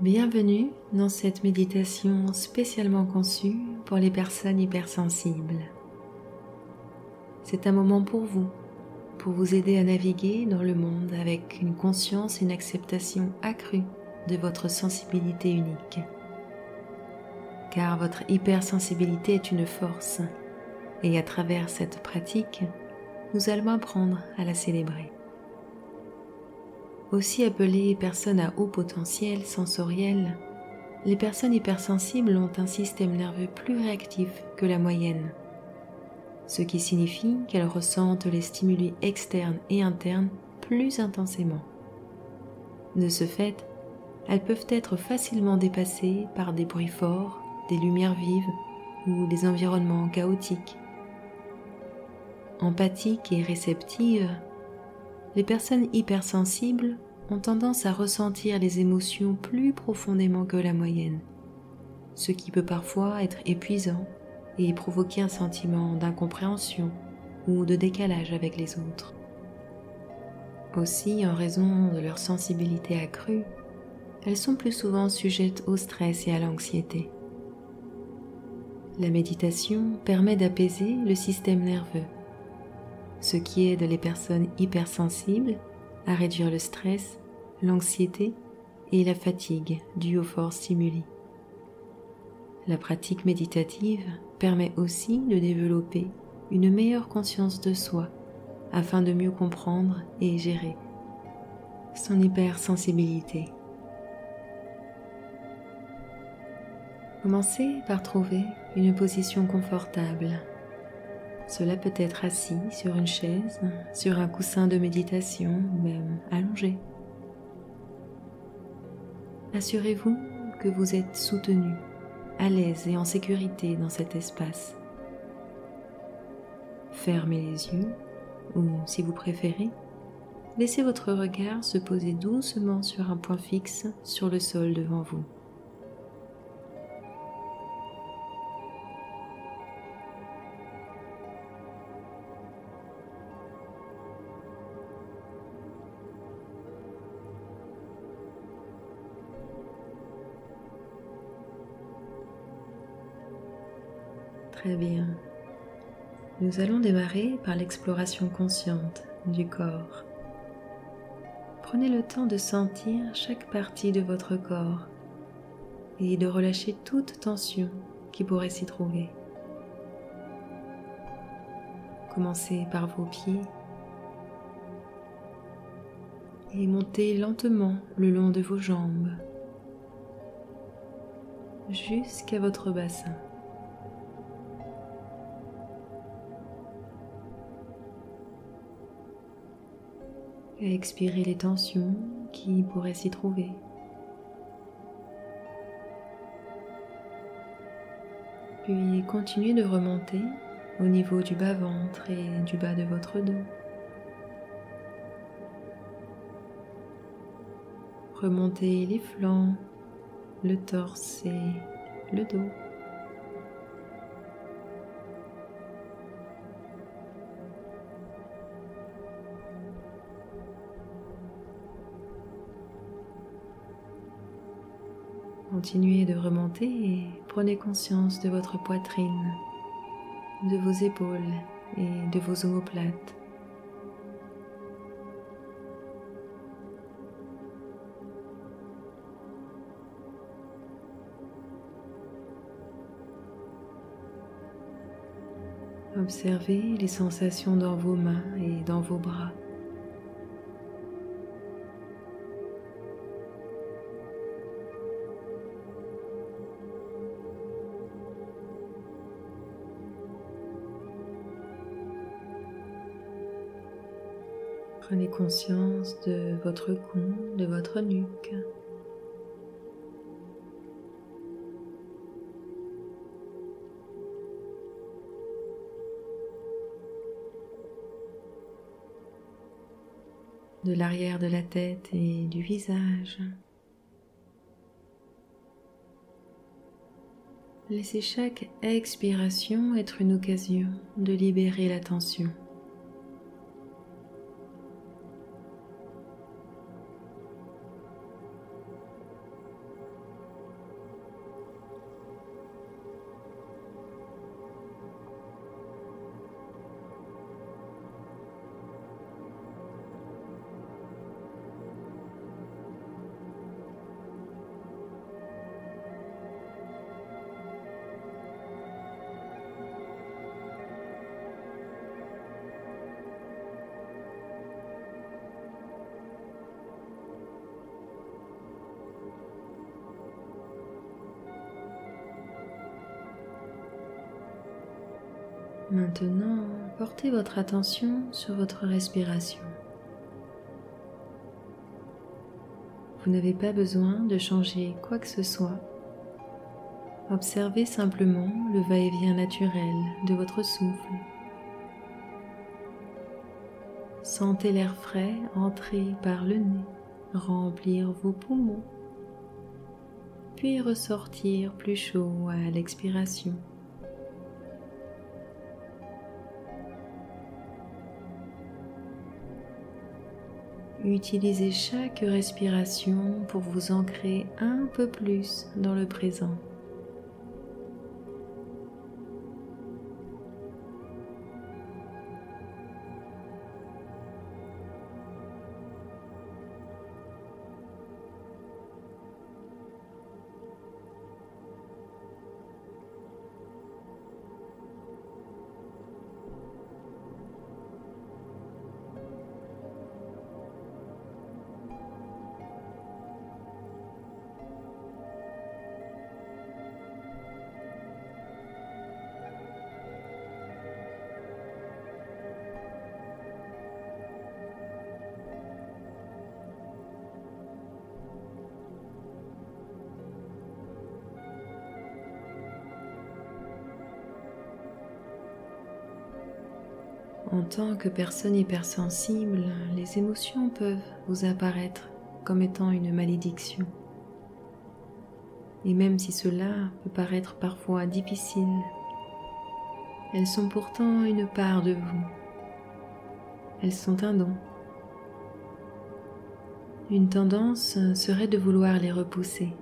Bienvenue dans cette méditation spécialement conçue pour les personnes hypersensibles. C'est un moment pour vous aider à naviguer dans le monde avec une conscience et une acceptation accrue de votre sensibilité unique. Car votre hypersensibilité est une force, et à travers cette pratique, nous allons apprendre à la célébrer. Aussi appelées personnes à haut potentiel sensoriel, les personnes hypersensibles ont un système nerveux plus réactif que la moyenne, ce qui signifie qu'elles ressentent les stimuli externes et internes plus intensément. De ce fait, elles peuvent être facilement dépassées par des bruits forts, des lumières vives ou des environnements chaotiques. Empathiques et réceptives, les personnes hypersensibles ont tendance à ressentir les émotions plus profondément que la moyenne, ce qui peut parfois être épuisant et provoquer un sentiment d'incompréhension ou de décalage avec les autres. Aussi, en raison de leur sensibilité accrue, elles sont plus souvent sujettes au stress et à l'anxiété. La méditation permet d'apaiser le système nerveux, ce qui aide les personnes hypersensibles à réduire le stress, l'anxiété et la fatigue due aux forts stimuli. La pratique méditative permet aussi de développer une meilleure conscience de soi afin de mieux comprendre et gérer son hypersensibilité. Commencez par trouver une position confortable. Cela peut être assis sur une chaise, sur un coussin de méditation ou même allongé. Assurez-vous que vous êtes soutenu, à l'aise et en sécurité dans cet espace. Fermez les yeux ou, si vous préférez, laissez votre regard se poser doucement sur un point fixe sur le sol devant vous. Très bien. Nous allons démarrer par l'exploration consciente du corps. Prenez le temps de sentir chaque partie de votre corps et de relâcher toute tension qui pourrait s'y trouver. Commencez par vos pieds et montez lentement le long de vos jambes jusqu'à votre bassin. Et expirez les tensions qui pourraient s'y trouver. Puis continuez de remonter au niveau du bas-ventre et du bas de votre dos. Remontez les flancs, le torse et le dos. Continuez de remonter et prenez conscience de votre poitrine, de vos épaules et de vos omoplates. Observez les sensations dans vos mains et dans vos bras. Prenez conscience de votre cou, de votre nuque. De l'arrière de la tête et du visage. Laissez chaque expiration être une occasion de libérer la tension. Maintenant, portez votre attention sur votre respiration. Vous n'avez pas besoin de changer quoi que ce soit. Observez simplement le va-et-vient naturel de votre souffle. Sentez l'air frais entrer par le nez, remplir vos poumons, puis ressortir plus chaud à l'expiration. Utilisez chaque respiration pour vous ancrer un peu plus dans le présent. En tant que personne hypersensible, les émotions peuvent vous apparaître comme étant une malédiction. Et même si cela peut paraître parfois difficile, elles sont pourtant une part de vous. Elles sont un don. Une tendance serait de vouloir les repousser,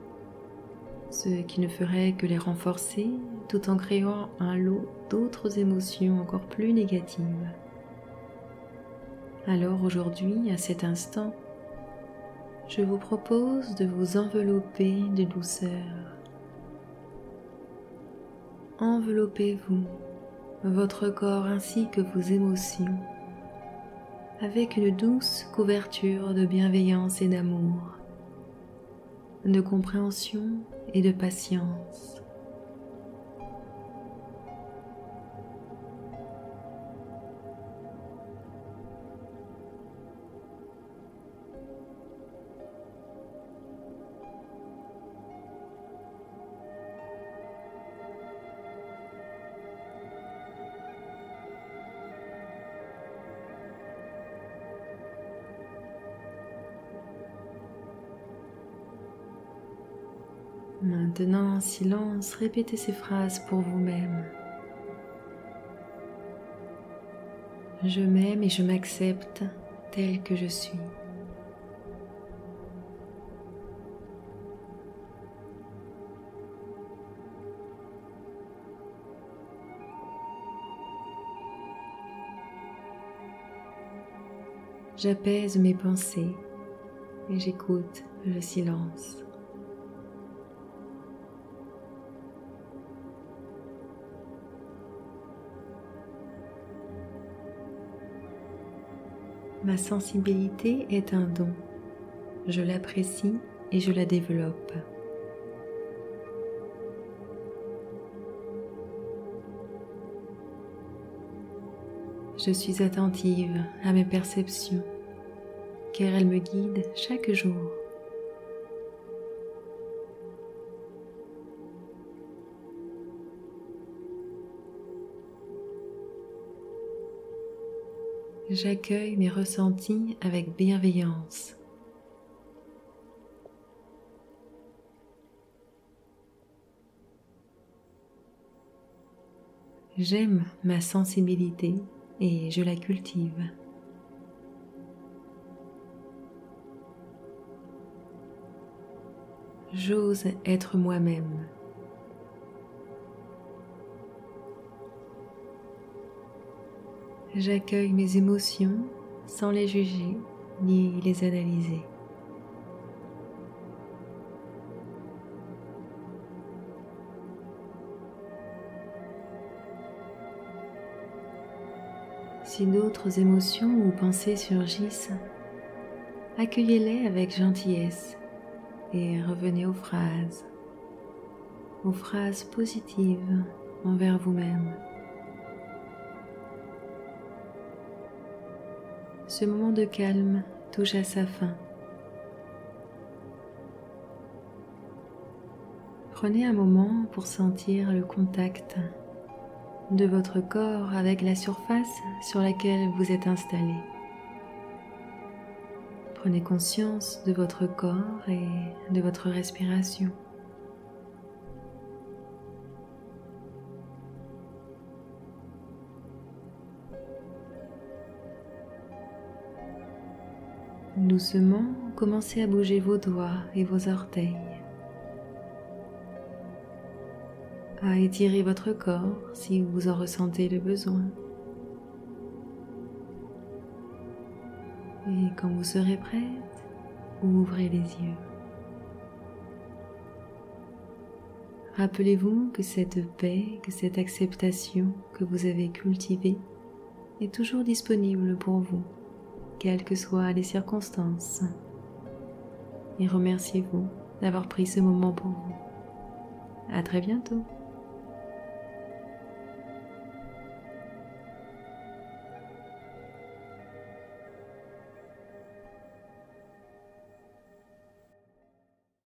ce qui ne ferait que les renforcer tout en créant un lot d'autres émotions encore plus négatives. Alors aujourd'hui, à cet instant, je vous propose de vous envelopper de douceur. Enveloppez-vous, votre corps ainsi que vos émotions, avec une douce couverture de bienveillance et d'amour, de compréhension et de patience. Maintenant, en silence, répétez ces phrases pour vous-même. Je m'aime et je m'accepte tel que je suis. J'apaise mes pensées et j'écoute le silence. Ma sensibilité est un don. Je l'apprécie et je la développe. Je suis attentive à mes perceptions, car elles me guident chaque jour. J'accueille mes ressentis avec bienveillance. J'aime ma sensibilité et je la cultive. J'ose être moi-même. J'accueille mes émotions sans les juger ni les analyser. Si d'autres émotions ou pensées surgissent, accueillez-les avec gentillesse et revenez aux phrases positives envers vous-même. ce moment de calme touche à sa fin. Prenez un moment pour sentir le contact de votre corps avec la surface sur laquelle vous êtes installé. Prenez conscience de votre corps et de votre respiration. Doucement, commencez à bouger vos doigts et vos orteils, à étirer votre corps si vous en ressentez le besoin. Et quand vous serez prête, ouvrez les yeux. Rappelez-vous que cette paix, que cette acceptation que vous avez cultivée est toujours disponible pour vous, quelles que soient les circonstances. Et remerciez-vous d'avoir pris ce moment pour vous. À très bientôt.